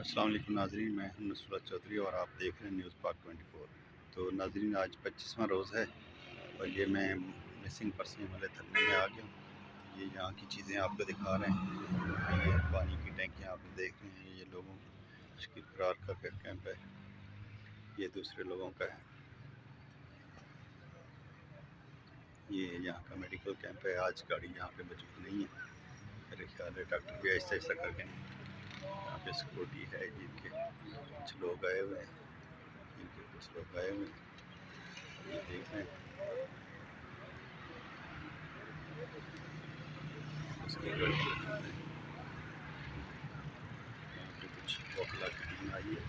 अस्सलाम वालेकुम नाज़रीन, मैं हूं नुसरत चौधरी और आप देख रहे हैं न्यूज़ पाक 24। तो नाज़रीन, आज 25वां रोज़ है और ये मैं मिसिंग पर्सन वाले धरने में आ गया हूँ। ये यहाँ की चीज़ें आपको दिखा रहे हैं। ये पानी की टैंकियाँ आप देख रहे हैं। ये लोगों की खुराक का कैंप है। ये दूसरे लोगों का है। ये यहाँ का मेडिकल कैंप है। आज गाड़ी यहाँ पे मौजूद नहीं है। मेरे ख्याल है डॉक्टर भी ऐसा करके यहाँ पे सिक्योरिटी है। जिनके कुछ लोग आए हुए हैं, जिनके कुछ लोग आए हुए हैं। ये देख रहे हैं। उसकी गाड़ी यहाँ पे कुछ कोकला की टीम आई है।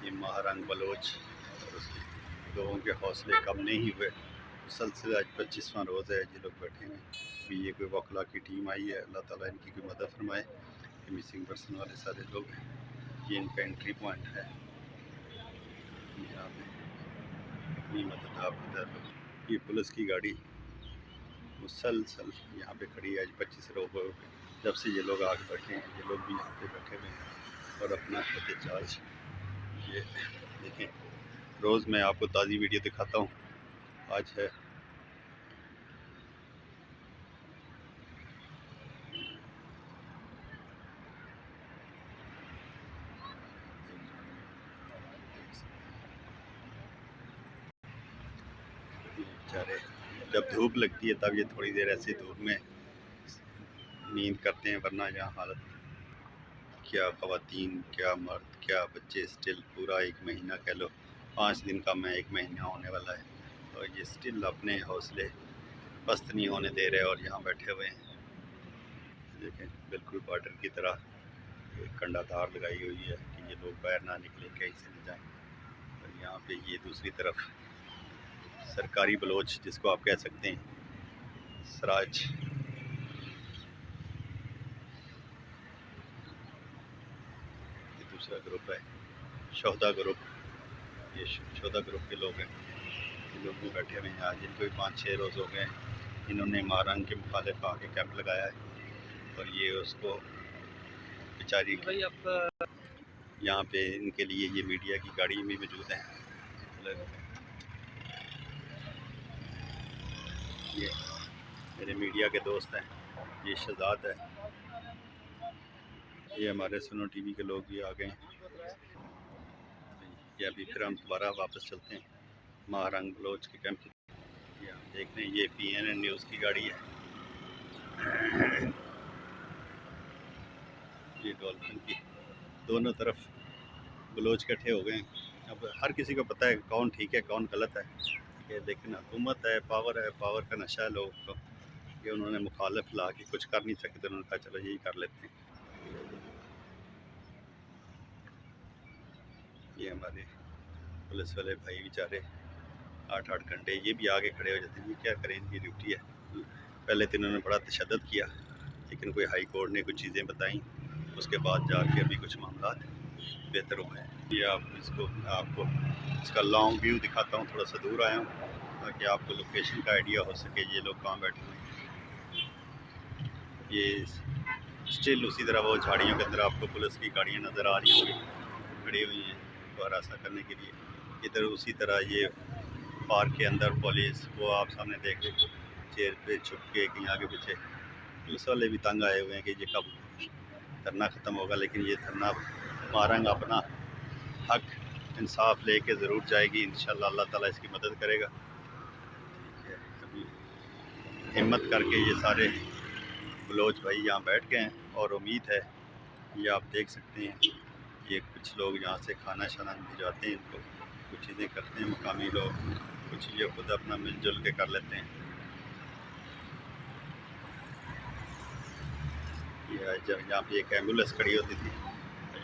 ये महारंग बलोच और उसके लोगों के हौसले कम नहीं हुए। मुसलसल आज 25वां रोज़ है। ये लोग बैठे हैं। भी ये कोई वकला की टीम आई है। अल्लाह ताला इनकी कोई मदद फरमाए। ये मिसिंग पर्सन वाले सारे लोग हैं। ये इनका एंट्री पॉइंट है। यहाँ पे अपनी मदद आप इधर। ये पुलिस की गाड़ी मुसलसल यहाँ पे खड़ी है। आज 25 रोज़ जब से ये लोग आगे बैठे हैं। ये लोग भी यहाँ पे बैठे हुए हैं और अपना एहतजाज ये देखें। रोज़ मैं आपको ताज़ी वीडियो दिखाता हूँ। आज है बेचारे, जब धूप लगती है तब ये थोड़ी देर ऐसे धूप में नींद करते हैं, वरना यहाँ हालत क्या ख़वातीन, क्या मर्द, क्या बच्चे, स्टिल पूरा 1 महीना कह लो, 5 दिन का मैं 1 महीना होने वाला है और ये स्टिल अपने हौसले पस्त नहीं होने दे रहे और यहाँ बैठे हुए हैं। देखें, बिल्कुल बॉर्डर की तरह एक कंडाधार लगाई हुई है कि ये लोग बाहर ना निकलें, कहीं से न जाएं। और यहाँ पे ये दूसरी तरफ सरकारी बलोच, जिसको आप कह सकते हैं सराज, ये दूसरा ग्रुप है शोहदा ग्रुप। ये शोहदा ग्रुप के लोग हैं। ये लोग भी बैठे हुए हैं। आज इनको भी 5-6 रोज़ हो गए। इन्होंने महारंग के मुखालिफ आके कैंप लगाया है और ये उसको बेचारी यहाँ पे इनके लिए ये मीडिया की गाड़ी भी मौजूद है। ये मेरे मीडिया के दोस्त हैं। ये शहजाद है। ये हमारे सुनो टीवी के लोग भी आ गए हैं। ये अभी फिर हम दोबारा वापस चलते हैं महारंग बलोच के कैंप। ये आप देख रहे हैं, ये PNN न्यूज़ की गाड़ी है। ये डॉल्फिन की दोनों तरफ बलोच इकट्ठे हो गए हैं। अब हर किसी को पता है कौन ठीक है कौन गलत है, लेकिन हुकूमत है, पावर का नशा है लोगों को। ये उन्होंने मुखालिफ ला के कुछ कर नहीं सकते, उन्होंने कहा चलो यही कर लेते हैं। ये हमारे पुलिस वाले भाई बेचारे 8-8 घंटे ये भी आगे खड़े हो जाते हैं। ये क्या करें, इनकी ड्यूटी है। पहले तो इन्होंने बड़ा तशद्दुद किया, लेकिन कोई हाई कोर्ट ने कुछ चीज़ें बताई, उसके बाद जाके अभी कुछ मामला बेहतर हुए हैं। ये आपको इसका लॉन्ग व्यू दिखाता हूँ। थोड़ा सा दूर आया हूँ ताकि आपको लोकेशन का आइडिया हो सके। ये लोग कहाँ बैठे हुए हैं। ये स्टिल उसी तरह वो झाड़ियों के अंदर आपको पुलिस की गाड़ियाँ नज़र आ रही होंगी, खड़ी हुई हैं तो रास्ता करने के लिए। इधर उसी तरह ये पार्क के अंदर पुलिस, वो आप सामने देख रहे चेयर पे छुप के कहीं आगे पीछे। पुलिस वाले भी तंग आए हुए हैं कि ये कब धरना ख़त्म होगा, लेकिन ये धरना महारंग अपना हक इंसाफ लेके ज़रूर जाएगी। इंशाल्लाह अल्लाह ताला इसकी मदद करेगा। अभी हिम्मत करके ये सारे बलोच भाई यहाँ बैठ गए हैं और उम्मीद है, ये आप देख सकते हैं, ये कुछ लोग यहाँ से खाना शाना भिजवाते हैं इनको, कुछ चीज़ें करते हैं मकामी लोग, कुछ ये खुद अपना मिलजुल के कर लेते हैं। ये जब यहाँ पे एक एम्बुलेंस खड़ी होती थी,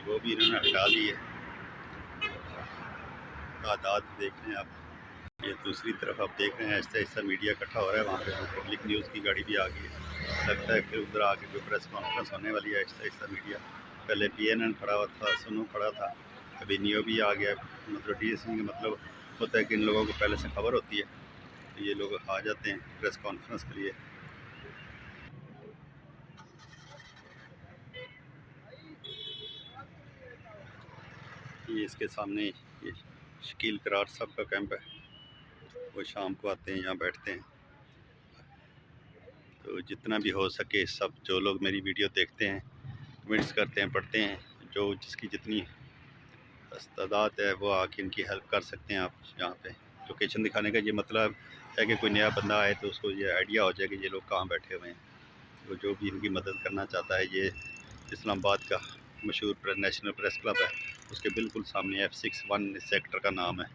वो भी इन्होंने हटा ली है। तादाद देख रहे हैं आप। ये दूसरी तरफ आप देख रहे हैं ऐसा ऐसा मीडिया इकट्ठा हो रहा है। वहाँ पे पब्लिक न्यूज़ की गाड़ी भी आ गई है। लगता है फिर उधर आके कोई प्रेस कॉन्फ्रेंस होने वाली है। ऐसा मीडिया, पहले PNN खड़ा हुआ था, सुनो खड़ा था, अभी नियो भी आ गया। मतलब DSC का मतलब होता है कि इन लोगों को पहले से खबर होती है, तो ये लोग आ जाते हैं प्रेस कॉन्फ्रेंस के लिए। ये इसके सामने ये शकील करार साहब का कैंप है, वो शाम को आते हैं यहाँ बैठते हैं। तो जितना भी हो सके सब जो लोग मेरी वीडियो देखते हैं, कमेंट्स करते हैं, पढ़ते हैं, जो जिसकी जितनी इस्तादात है वो आके इनकी हेल्प कर सकते हैं। आप यहाँ पे लोकेशन दिखाने का ये मतलब है कि कोई नया बंदा आए तो उसको ये आइडिया हो जाए कि ये लोग कहाँ बैठे हुए हैं। तो जो भी इनकी मदद करना चाहता है, ये इस्लामाबाद का मशहूर नेशनल प्रेस क्लब है, उसके बिल्कुल सामने F61 सेक्टर का नाम है।